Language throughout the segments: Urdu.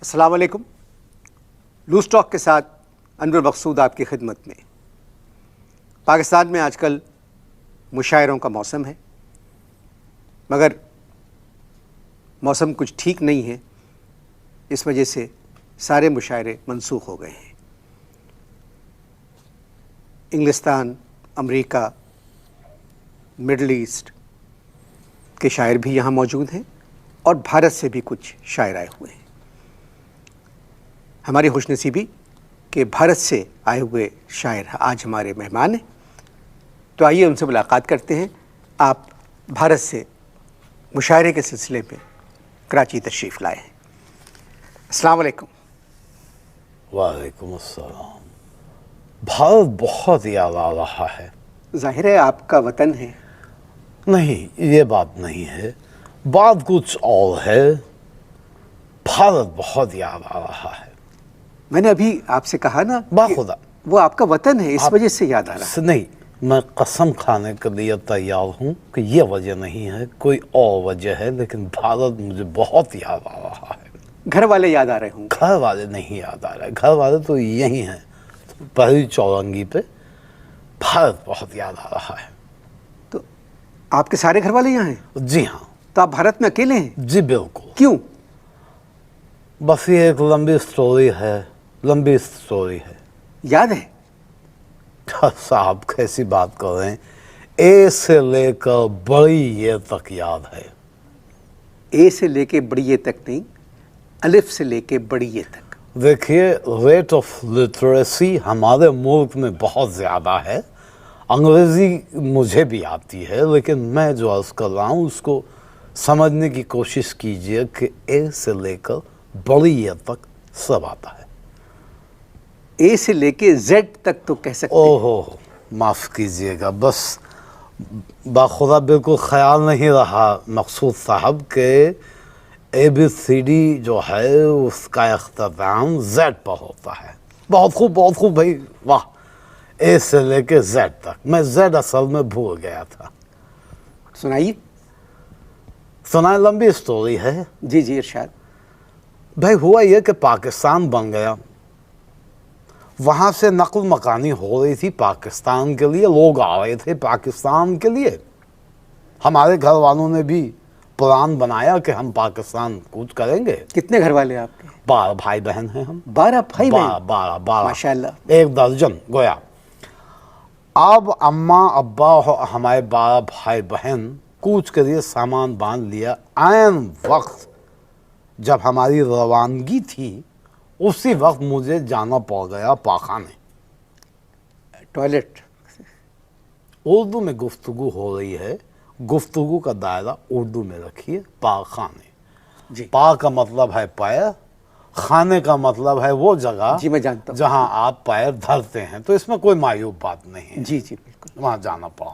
السلام علیکم. لوز ٹاک کے ساتھ انور مقصود آپ کی خدمت میں. پاکستان میں آج کل مشاعروں کا موسم ہے، مگر موسم کچھ ٹھیک نہیں ہے. اس وجہ سے سارے مشاعرے منسوخ ہو گئے ہیں. انگلستان، امریکہ، مڈل ایسٹ کے شاعر بھی یہاں موجود ہیں اور بھارت سے بھی کچھ شاعر آئے ہوئے ہیں. ہماری خوش نصیبی کہ بھارت سے آئے ہوئے شاعر آج ہمارے مہمان ہیں. تو آئیے ان سے ملاقات کرتے ہیں. آپ بھارت سے مشاعرے کے سلسلے میں کراچی تشریف لائے ہیں. السلام علیکم. وعلیکم السلام. بھارت بہت یاد آ رہا ہے. ظاہر ہے آپ کا وطن ہے. نہیں، یہ بات نہیں ہے، بات کچھ اور ہے. بھارت بہت یاد آ رہا ہے. میں نے ابھی آپ سے کہا نا کہ باخدا وہ آپ کا وطن ہے، اس وجہ سے یاد آ رہا ہے. نہیں، میں قسم کھانے کے لیے تیار ہوں کہ یہ وجہ نہیں ہے، کوئی اور وجہ ہے، لیکن بھارت مجھے بہت یاد آ رہا ہے. گھر والے یاد آ رہے ہوں گے. گھر والے نہیں یاد آ رہے، گھر والے تو یہی ہیں پہلی چورنگی پہ. بھارت بہت یاد آ رہا ہے. تو آپ کے سارے گھر والے یہاں ہیں؟ جی ہاں. تو آپ بھارت میں اکیلے ہیں؟ جی بالکل. کیوں؟ بس یہ ایک لمبی سٹوری ہے. لمبی سٹوری ہے. یاد ہے؟ صاحب کیسی بات کر رہے ہیں. اے سے لے کر بڑی یہ تک یاد ہے. اے سے لے کے بڑی اے تک نہیں، الف سے لے کے بڑی اے تک. دیکھیے، ریٹ آف لٹریسی ہمارے ملک میں بہت زیادہ ہے. انگریزی مجھے بھی آتی ہے، لیکن میں جو عرض کر رہا ہوں اس کو سمجھنے کی کوشش کیجئے کہ اے سے لے کر بڑی اے تک سب آتا ہے. اے سے لے کے زیڈ تک تو کہہ سکتے ہیں. اوہو، معاف کیجئے گا، بس باخدا بالکل خیال نہیں رہا مقصود صاحب کہ اے بی سی ڈی جو ہے اس کا اختتام زیڈ پر ہوتا ہے. بہت خوب، بہت خوب بھائی، واہ. اے سے لے کے زیڈ تک. میں زیڈ اصل میں بھول گیا تھا. سنائیے. سنائے؟ لمبی سٹوری ہے. جی جی ارشاد. بھائی ہوا یہ کہ پاکستان بن گیا. وہاں سے نقل مکانی ہو رہی تھی پاکستان کے لیے، لوگ آ رہے تھے پاکستان کے لیے. ہمارے گھر والوں نے بھی پلان بنایا کہ ہم پاکستان کوچ کریں گے. کتنے گھر والے آپ کے؟ 12 بھائی بہن ہیں ہم. 12 بھائی بہن؟ 12 ماشاء اللہ. 1 درجن گویا. اب اماں ابا ہمارے 12 بھائی بہن کوچ کے لیے سامان باندھ لیا. عین وقت جب ہماری روانگی تھی اسی وقت مجھے جانا پڑ گیا پاخانے. ٹوائلٹ. اردو میں گفتگو ہو رہی ہے، گفتگو کا دائرہ اردو میں رکھیے. پاخانے. جی پا کا مطلب ہے پیر، خانے کا مطلب ہے وہ جگہ جی میں جانتا ہوں. جہاں آپ پیر دھرتے ہیں. تو اس میں کوئی معیوب بات نہیں ہے. جی جی بالکل. وہاں جانا پڑا.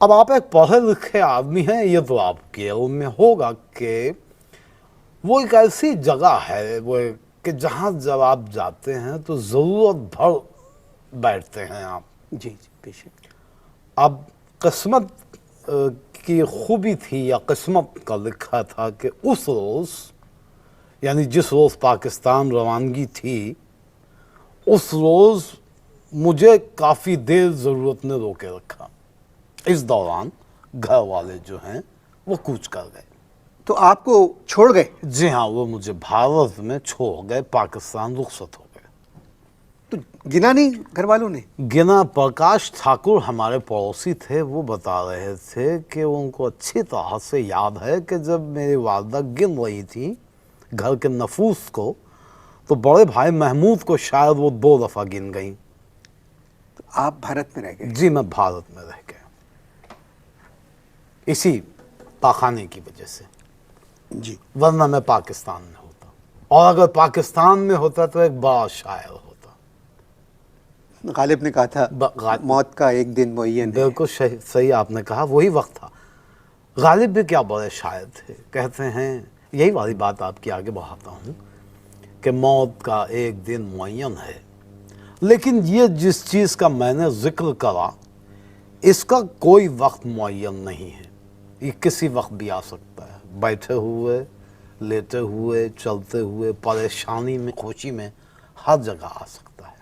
اب آپ ایک پڑھے لکھے آدمی ہیں، یہ تو آپ کے علم میں ہوگا کہ وہ ایک ایسی جگہ ہے وہ کہ جہاں جب آپ جاتے ہیں تو ضرورت بھر بیٹھتے ہیں آپ. جی جی بے شک. اب قسمت کی خوبی تھی یا قسمت کا لکھا تھا کہ اس روز، یعنی جس روز پاکستان روانگی تھی، اس روز مجھے کافی دیر ضرورت نے روکے رکھا. اس دوران گھر والے جو ہیں وہ کوچ کر گئے. تو آپ کو چھوڑ گئے؟ جی ہاں، وہ مجھے بھارت میں چھوڑ گئے. پاکستان رخصت ہو گئے. تو گنا نہیں گھر والوں نے؟ گنا. پرکاش ٹھاکر ہمارے پڑوسی تھے، وہ بتا رہے تھے کہ ان کو اچھی طرح سے یاد ہے کہ جب میری والدہ گن رہی تھی گھر کے نفوس کو تو بڑے بھائی محمود کو شاید وہ 2 دفعہ گن گئیں. تو آپ بھارت میں رہ گئے؟ جی میں بھارت میں رہ گیا اسی پاخانے کی وجہ سے. جی. ورنہ میں پاکستان میں ہوتا، اور اگر پاکستان میں ہوتا تو ایک بڑا شاعر ہوتا. غالب نے کہا تھا موت کا ایک دن معین ہے. بالکل صحیح آپ نے کہا، وہی وقت تھا. غالب بھی کیا بڑے شاعر تھے. کہتے ہیں، یہی والی بات آپ کی آگے بڑھاتا ہوں کہ موت کا ایک دن معین ہے، لیکن یہ جس چیز کا میں نے ذکر کرا اس کا کوئی وقت معین نہیں ہے. یہ کسی وقت بھی آ سکتا ہے. بیٹھے ہوئے لیٹے ہوئے, چلتے ہوئے, پریشانی میں, خوشی میں, ہر جگہ آ سکتا ہے.